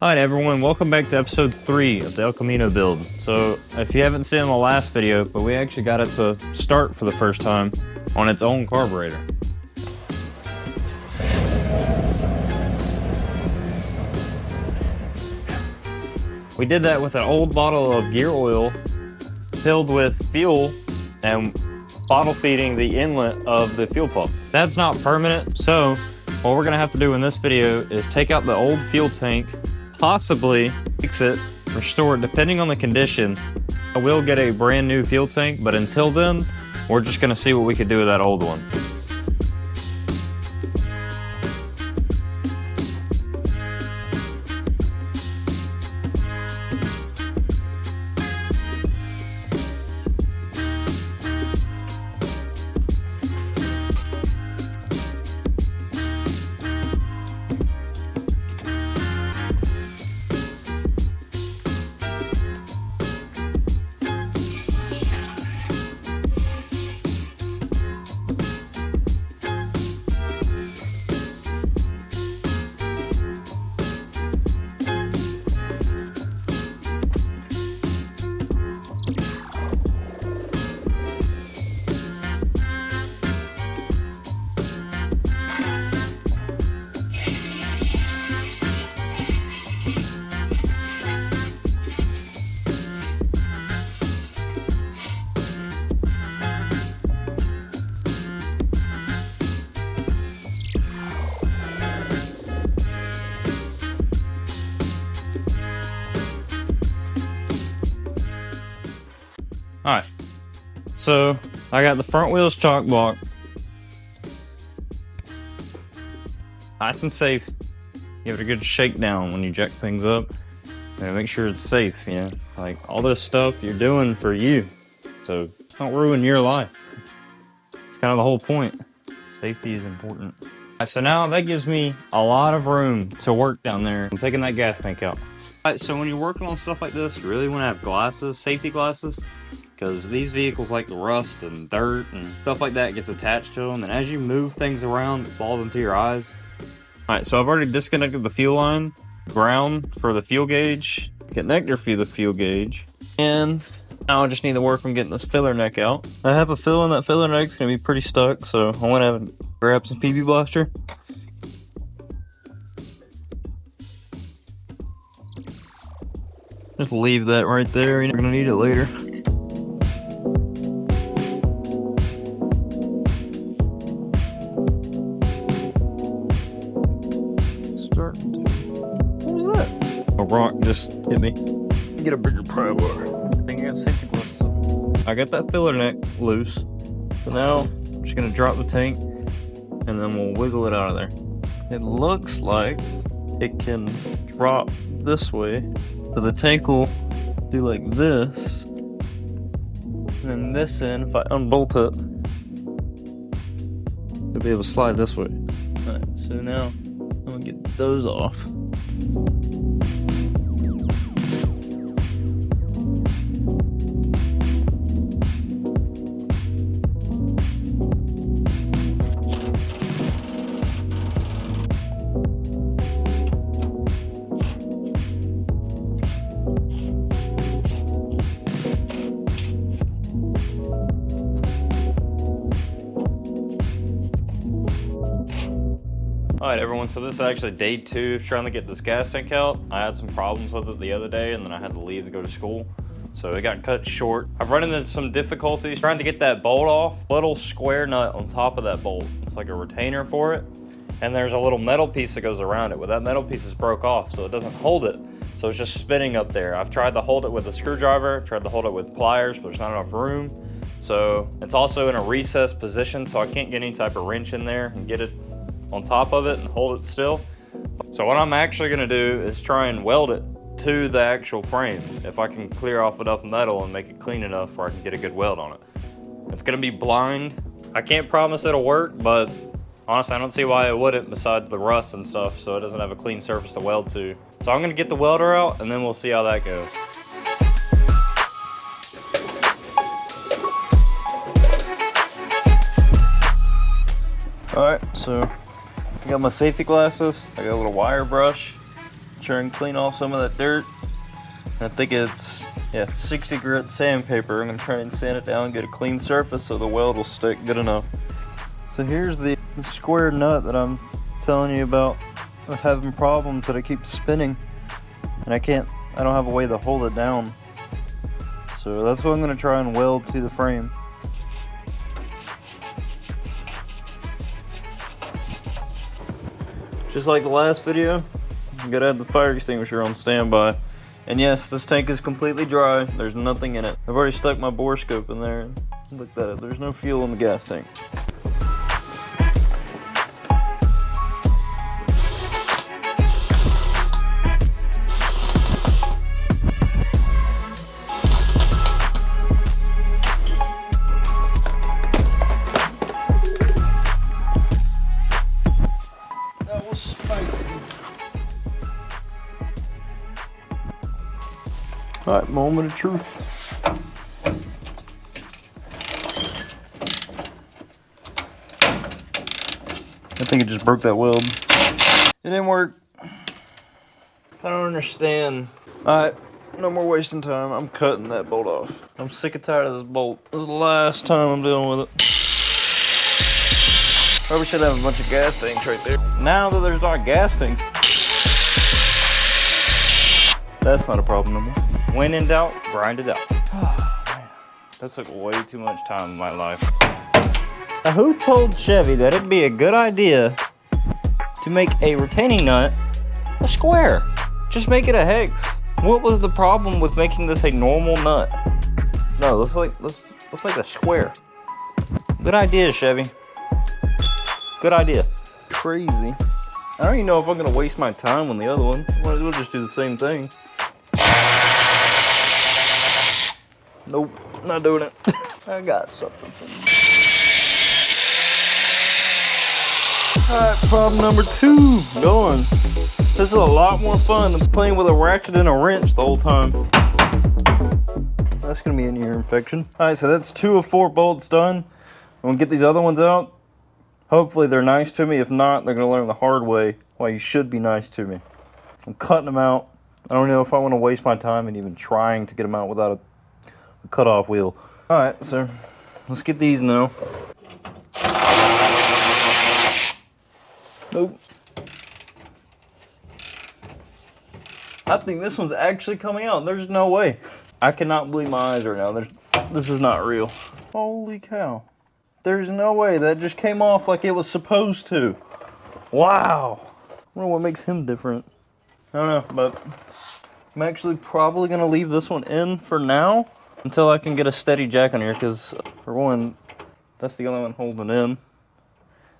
Alright everyone, welcome back to episode 3 of the El Camino build. So, if you haven't seen the last video, but we actually got it to start for the first time on its own carburetor. We did that with an old bottle of gear oil filled with fuel and bottle feeding the inlet of the fuel pump. That's not permanent, so what we're gonna have to do in this video is take out the old fuel tank, possibly fix it, restore it depending on the condition. I will get a brand new fuel tank, but until then, we're just gonna see what we could do with that old one. Alright, so I got the front wheels chock block. Nice and safe. Give it a good shakedown when you jack things up. And make sure it's safe, you know? Like, all this stuff you're doing for you. So, don't ruin your life. It's kind of the whole point. Safety is important. Alright, so now that gives me a lot of room to work down there. I'm taking that gas tank out. Alright, so when you're working on stuff like this, you really want to have glasses, safety glasses. Because these vehicles like the rust and dirt and stuff like that gets attached to them, and as you move things around, it falls into your eyes. Alright, so I've already disconnected the fuel line, ground for the fuel gauge, connector for the fuel gauge, and now I just need to work on getting this filler neck out. I have a feeling that filler neck's going to be pretty stuck, so I went ahead and grabbed some PB Blaster. Just leave that right there, you're going to need it later. A rock just hit me. Get a bigger pry bar. I think I got safety glasses on. I got that filler neck loose. So now I'm just gonna drop the tank and then we'll wiggle it out of there. It looks like it can drop this way. So the tank will do like this. And then this end, if I unbolt it, it'll be able to slide this way. Alright, so now I'm gonna get those off. Alright everyone, so this is actually day 2 of trying to get this gas tank out. I had some problems with it the other day and then I had to leave to go to school. So it got cut short. I've run into some difficulties trying to get that bolt off. Little square nut on top of that bolt. It's like a retainer for it. And there's a little metal piece that goes around it. Well, that metal piece is broke off, so it doesn't hold it. So it's just spinning up there. I've tried to hold it with a screwdriver, tried to hold it with pliers, but there's not enough room. So it's also in a recessed position, so I can't get any type of wrench in there and get it on top of it and hold it still. So what I'm actually gonna do is try and weld it to the actual frame. If I can clear off enough metal and make it clean enough where I can get a good weld on it. It's gonna be blind. I can't promise it'll work, but honestly, I don't see why it wouldn't besides the rust and stuff, so it doesn't have a clean surface to weld to. So I'm gonna get the welder out and then we'll see how that goes. Alright, so I got my safety glasses, I got a little wire brush, try and clean off some of that dirt. I think it's, yeah, 60 grit sandpaper. I'm gonna try and sand it down and get a clean surface so the weld will stick good enough. So here's the square nut that I'm telling you about. I'm having problems that I keep spinning and I don't have a way to hold it down. So that's what I'm gonna try and weld to the frame. Just like the last video, you gotta have the fire extinguisher on standby. And yes, this tank is completely dry. There's nothing in it. I've already stuck my bore scope in there and looked at it. There's no fuel in the gas tank. That was spicy. All right, moment of truth. I think it just broke that weld. It didn't work. I don't understand. All right, no more wasting time. I'm cutting that bolt off. I'm sick and tired of this bolt. This is the last time I'm dealing with it. Probably should have a bunch of gas tanks right there. Now that there's not gas tanks, that's not a problem no more. When in doubt, grind it out. Oh, man. That took way too much time in my life. Who told Chevy that it'd be a good idea to make a retaining nut a square? Just make it a hex. What was the problem with making this a normal nut? No, let's make it a square. Good idea, Chevy. Good idea. Crazy. I don't even know if I'm gonna waste my time on the other one. Might as well just do the same thing. Nope, not doing it. I got something for you. Alright, problem number 2, going. This is a lot more fun than playing with a ratchet and a wrench the whole time. That's gonna be an ear infection. Alright, so that's 2 of 4 bolts done. I'm gonna get these other ones out. Hopefully they're nice to me. If not, they're gonna learn the hard way why you should be nice to me. I'm cutting them out. I don't know if I want to waste my time and even trying to get them out without a cutoff wheel. All right, so let's get these now. Nope. I think this one's actually coming out. There's no way. I cannot believe my eyes right now. This is not real. Holy cow. There's no way that just came off like it was supposed to. Wow. I wonder what makes him different. I don't know, but I'm actually probably gonna leave this one in for now until I can get a steady jack on here, because for one, that's the only one holding in.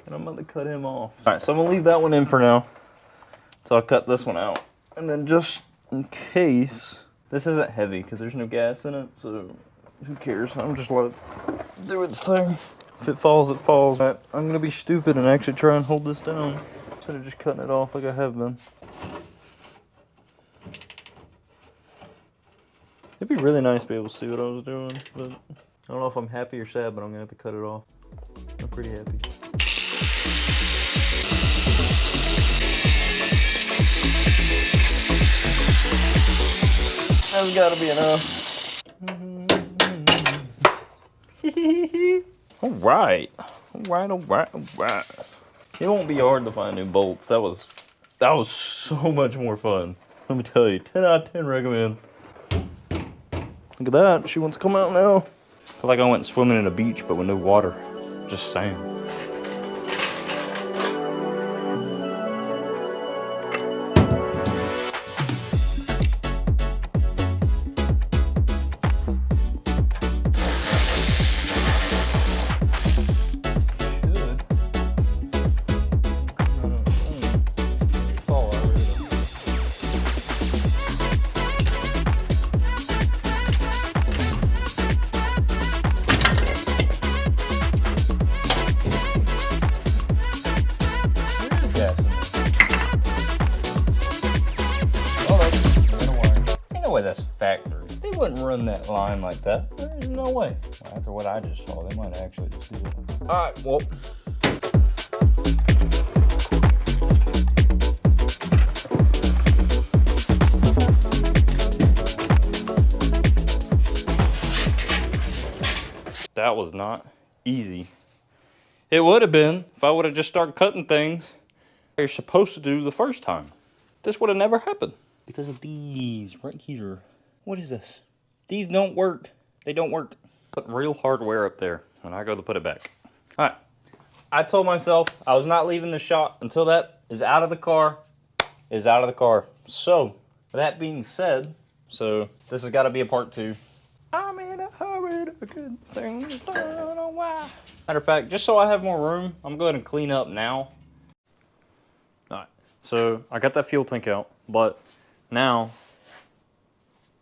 And I'm about to cut him off. All right, so I'm gonna leave that one in for now until I cut this one out. And then just in case, this isn't heavy because there's no gas in it, so who cares? I'm just let it do its thing. If it falls, it falls. Right, I'm gonna be stupid and actually try and hold this down instead of just cutting it off like I have been. It'd be really nice to be able to see what I was doing, but I don't know if I'm happy or sad, but I'm gonna have to cut it off. I'm pretty happy. That's gotta be enough. All right. It won't be hard to find new bolts. That was so much more fun. Let me tell you, 10 out of 10 recommend. Look at that, she wants to come out now. I feel like I went swimming in a beach, but with no water, just sand. That's factory. They wouldn't run that line like that. There's no way. Well, after what I just saw, they might actually just do it. All right, well. That was not easy. It would have been if I would have just started cutting things you're supposed to do the first time. This would have never happened. Because of these right here. What is this? These don't work. They don't work. Put real hardware up there and I go to put it back. All right. I told myself I was not leaving the shop until that is out of the car. Is out of the car. So, that being said, so this has got to be a part 2. I'm in a hurry to good things. Don't know why. Matter of fact, just so I have more room, I'm going to clean up now. Alright, so I got that fuel tank out, but now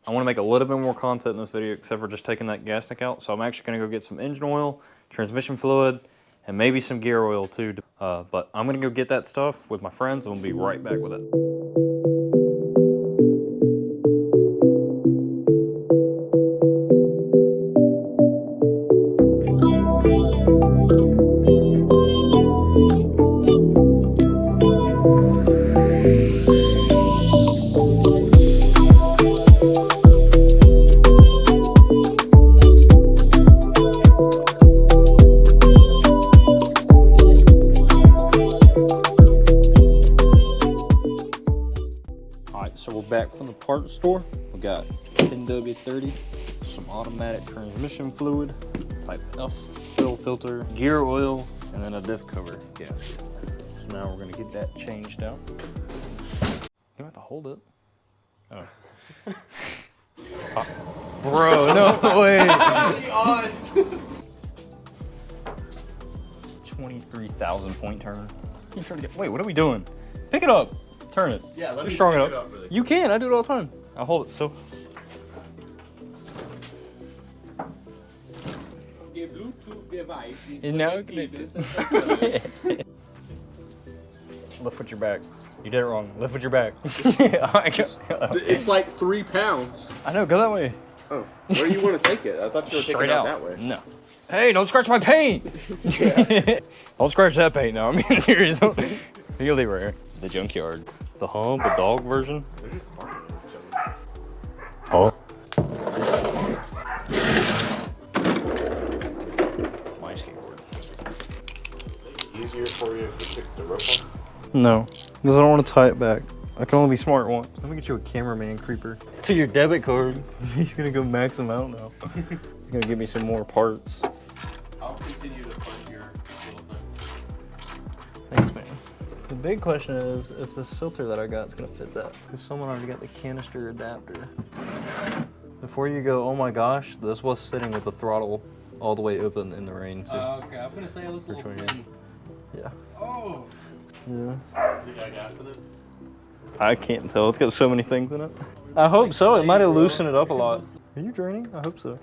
I want to make a little bit more content in this video except for just taking that gas tank out. So I'm actually going to go get some engine oil, transmission fluid, and maybe some gear oil too. But I'm going to go get that stuff with my friends and we'll be right back with it. So we're back from the parts store. We got NW30, some automatic transmission fluid, type F, oil filter, gear oil, and then a diff cover gasket. So now we're gonna get that changed out. You don't have to hold it. Oh. Bro, no way. The odds. 23,000 point turn. You trying to get, wait, what are we doing? Pick it up. Turn it. Yeah, let You're me strong pick enough. it up really You can. I do it all the time. I'll hold it still. The Bluetooth device is And now connected. Lift with your back. You did it wrong. Lift with your back. It's like 3 pounds. I know. Go that way. Oh, where do you want to take it? I thought you were taking Straight it out out that way. No. Hey, don't scratch my paint. Don't scratch that paint now. I mean, seriously. You'll leave right here. The junkyard. The hump, the dog version. Oh. My skateboard. Easier for you to pick the rope off? No, because I don't want to tie it back. I can only be smart once. Let me get you a cameraman creeper. To your debit card. He's gonna go max them out now. He's gonna give me some more parts. I'll continue to fund your little thing. Thanks, man. The big question is if this filter that I got is gonna fit that. Because someone already got the canister adapter. Before you go, oh my gosh, this was sitting with the throttle all the way open in the rain too. Okay, I'm gonna say it looks a little thin. Yeah. Oh! Yeah. You got gas in it? I can't tell. It's got so many things in it. I hope so. It might have loosened it up a lot. Are you draining? I hope so.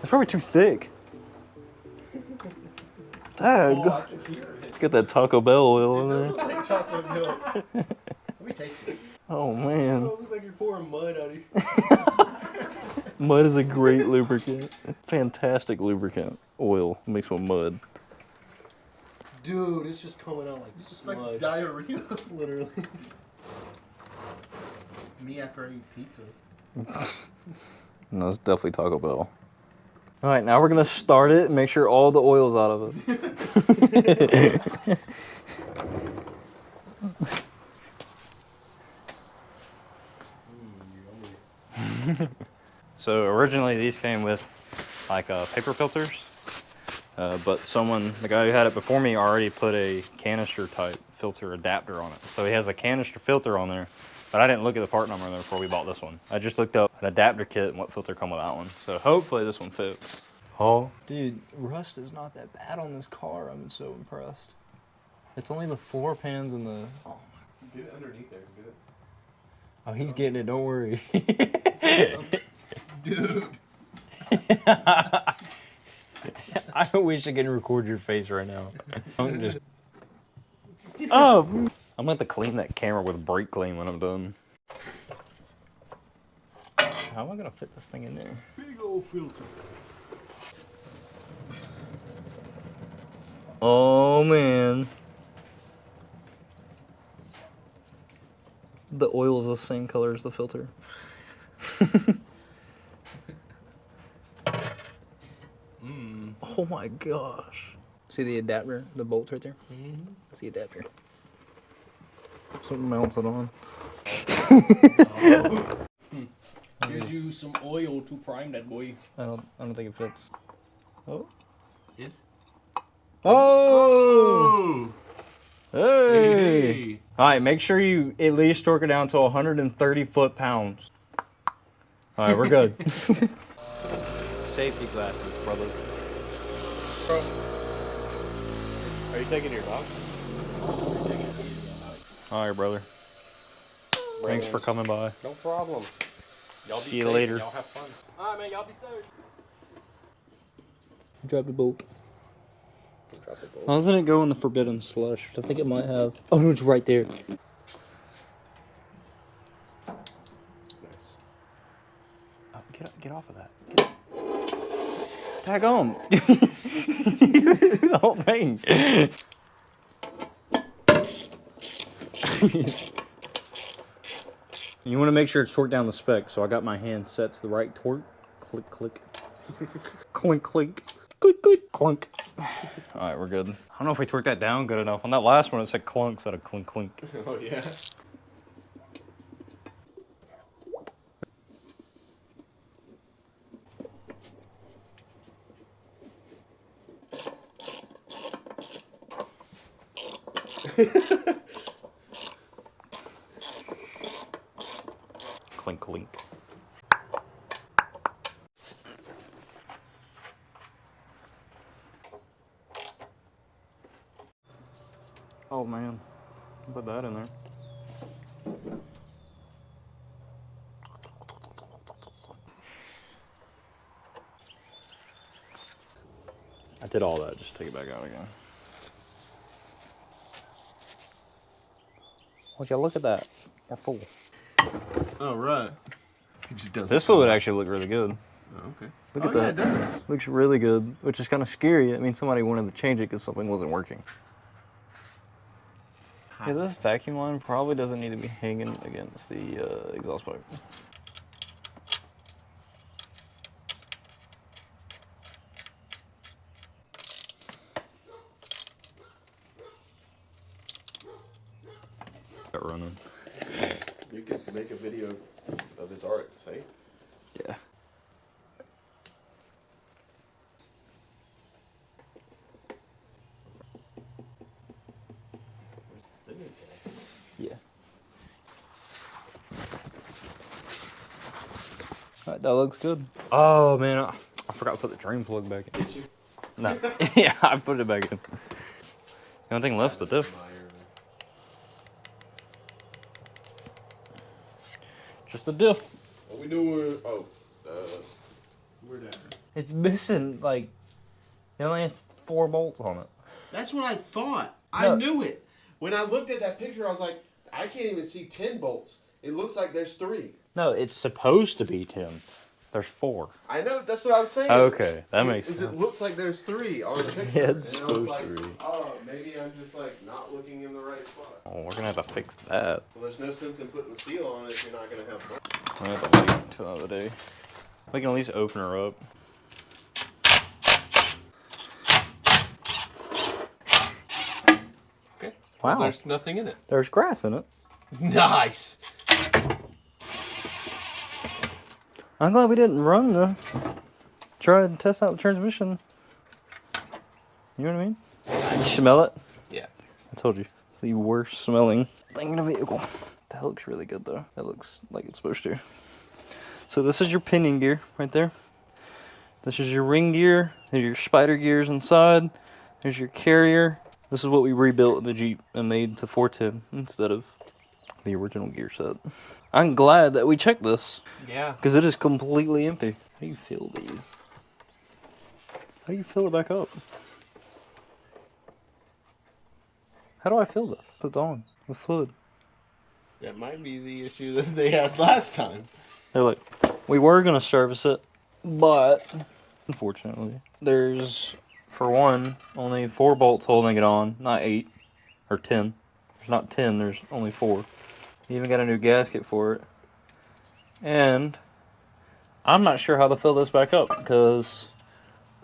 It's probably too thick. Dag. Oh, I can hear it. It's got that Taco Bell oil in It does there. look like chocolate milk. Let me taste it. Oh man. Oh, it looks like you're pouring mud out of here. Mud is a great lubricant. Fantastic lubricant. Oil mixed with mud. Dude, it's just coming out like It's sludge. like diarrhea, literally. Me after I eat pizza. No, it's definitely Taco Bell. All right, now we're gonna start it and make sure all the oil's out of it. So originally these came with like paper filters, but the guy who had it before me already put a canister type filter adapter on it. So he has a canister filter on there, but I didn't look at the part number there before we bought this one. I just looked up an adapter kit and what filter come with that one. So hopefully this one fits. Oh. Dude, rust is not that bad on this car. I'm so impressed. It's only the floor pans and the... Oh, Get it underneath there. Get it. oh he's getting it, don't worry. Dude. I wish I could record your face right now. I'm just... Oh! I'm gonna have to clean that camera with brake clean when I'm done. How am I gonna fit this thing in there? Big old filter. Oh man. The oil is the same color as the filter. Oh my gosh. See the adapter, the bolt right there? That's the adapter. Something mounts it on. Here's you some oil to prime that boy. I don't think it fits. Oh. Is Oh! Hey! hey. Alright, make sure you at least torque it down to 130 foot-pounds. Alright, we're good. Safety glasses, brother. Are you taking your dog? Alright, brother. Thanks for coming by. No problem. Y'all be See you safe. later. Y'all have fun. Alright, man, y'all be safe. Drop the bolt. Drop the bolt. Doesn't it go in the forbidden slush? I think it might have. Oh no, it's right there. Nice. Oh, get off of that. Tag on. The whole thing. You want to make sure it's torqued down the spec, so I got my hand set to the right torque. Click, click. Clink, clink. Click, click, clunk. Alright, we're good. I don't know if we torqued that down good enough. On that last one, it said clunk instead of clink, clink. Oh, yeah. Clink, clink. Oh man, put that in there. I did all that, just take it back out again. Would you look at that? We're full. Oh, right. He just does This one would actually look really good. Oh, okay. Look at Yeah, that. it does. Looks really good, which is kind of scary. I mean, somebody wanted to change it because something wasn't working. Yeah, this vacuum line probably doesn't need to be hanging against the exhaust pipe. Got running. You could make a video of his art, say. Yeah. Yeah. Alright, that looks good. Oh man, I forgot to put the drain plug back in. Did you? No. Yeah, I put it back in. The only thing left's the diff. Just the diff. What we doing? Oh, where'd that? It's missing, like, it only has 4 bolts on it. That's what I thought. No. I knew it. When I looked at that picture, I was like, I can't even see 10 bolts. It looks like there's 3. No, it's supposed to be 10. There's 4. I know, that's what I was saying. Okay, that makes sense. sense. It looks like there's 3 on the picture. Yeah, it's and I was supposed like, to be. oh, maybe I'm just like not looking in the right spot. Oh, we're gonna have to fix that. Well, there's no sense in putting the seal on it if you're not going to have bolts. I have to wait until another day. We can at least open her up. Okay. Wow. There's nothing in it. There's grass in it. Nice. I'm glad we didn't run this. Try and test out the transmission. You know what I mean? You smell it? Yeah. I told you. It's the worst smelling thing in a vehicle. That looks really good though. That looks like it's supposed to. So this is your pinion gear right there. This is your ring gear. There's your spider gears inside. There's your carrier. This is what we rebuilt in the Jeep and made to 410 instead of the original gear set. I'm glad that we checked this. Yeah. Because it is completely empty. How do you fill these? How do you fill it back up? How do I fill this? It's on with fluid. That might be the issue that they had last time. They're like, we were going to service it, but unfortunately, there's, for one, only 4 bolts holding it on, not 8 or 10. There's not 10, there's only 4. You even got a new gasket for it. And I'm not sure how to fill this back up because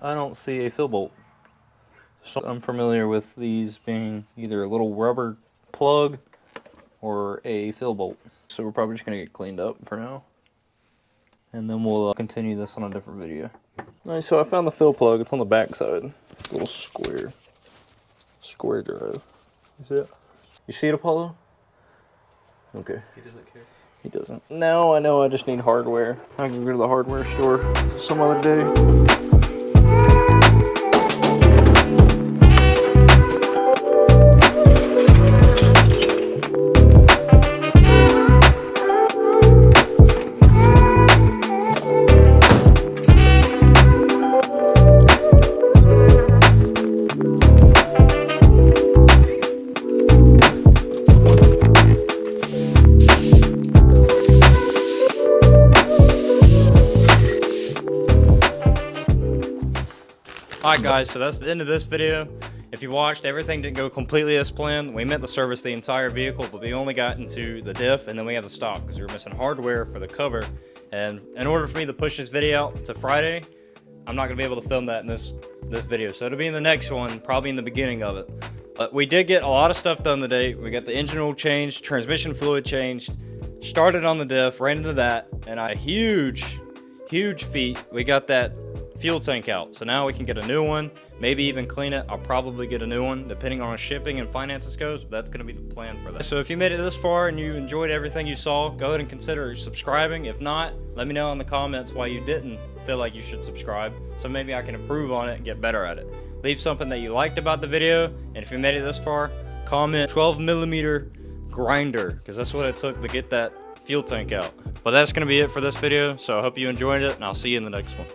I don't see a fill bolt. So I'm familiar with these being either a little rubber plug or a fill bolt. So we're probably just gonna get cleaned up for now. And then we'll continue this on a different video. Alright, so I found the fill plug. It's on the back side. It's a little square drive. You see it? You see it, Apollo? Okay. He doesn't care. He doesn't. No, I know. I just need hardware. I can go to the hardware store some other day. Alright guys, so that's the end of this video. If you watched, everything didn't go completely as planned. We meant to service the entire vehicle, but we only got into the diff and then we had to stop because we were missing hardware for the cover. And in order for me to push this video out to Friday, I'm not going to be able to film that in this video. So it'll be in the next one, probably in the beginning of it. But we did get a lot of stuff done today. We got the engine oil changed, transmission fluid changed, started on the diff, ran into that, and a huge feat. We got that fuel tank out, so now we can get a new one, maybe even clean it. I'll probably get a new one depending on how shipping and finances goes, but that's going to be the plan for that. So if you made it this far and you enjoyed everything you saw, go ahead and consider subscribing. If not, let me know in the comments why you didn't feel like you should subscribe, so maybe I can improve on it and get better at it. Leave something that you liked about the video, and if you made it this far, comment 12mm grinder, because that's what it took to get that fuel tank out. But that's going to be it for this video, so I hope you enjoyed it, and I'll see you in the next one.